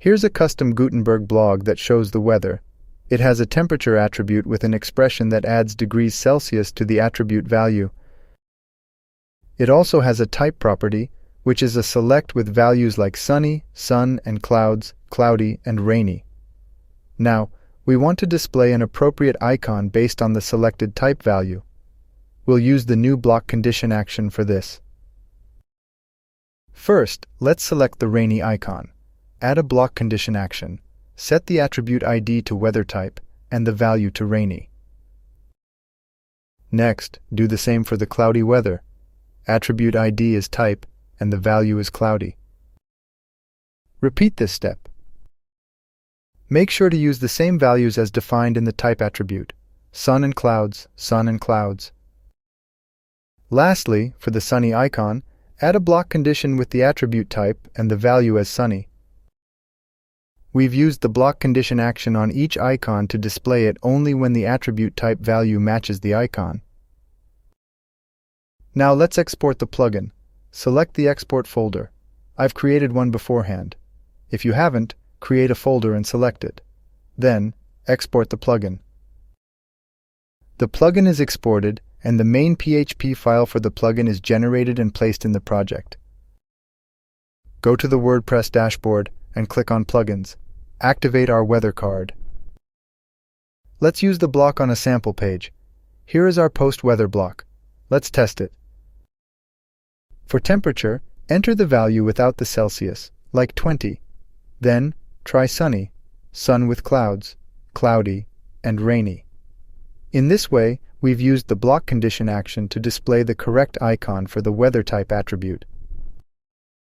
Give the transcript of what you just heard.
Here's a custom Gutenberg blog that shows the weather. It has a temperature attribute with an expression that adds degrees Celsius to the attribute value. It also has a type property, which is a select with values like sunny, sun and clouds, cloudy, and rainy. Now, we want to display an appropriate icon based on the selected type value. We'll use the new block condition action for this. First, let's select the rainy icon. Add a block condition action. Set the attribute ID to weather type and the value to rainy. Next, do the same for the cloudy weather. Attribute ID is type and the value is cloudy. Repeat this step. Make sure to use the same values as defined in the type attribute. Sun and clouds, sun and clouds. Lastly, for the sunny icon, add a block condition with the attribute type and the value as sunny. We've used the block condition action on each icon to display it only when the attribute type value matches the icon. Now let's export the plugin. Select the export folder. I've created one beforehand. If you haven't, create a folder and select it. Then, export the plugin. The plugin is exported, and the main PHP file for the plugin is generated and placed in the project. Go to the WordPress dashboard and click on Plugins. Activate our weather card. Let's use the block on a sample page. Here is our post weather block. Let's test it. For temperature, enter the value without the Celsius, like 20. Then, try sunny, sun with clouds, cloudy, and rainy. In this way, we've used the block condition action to display the correct icon for the weather type attribute.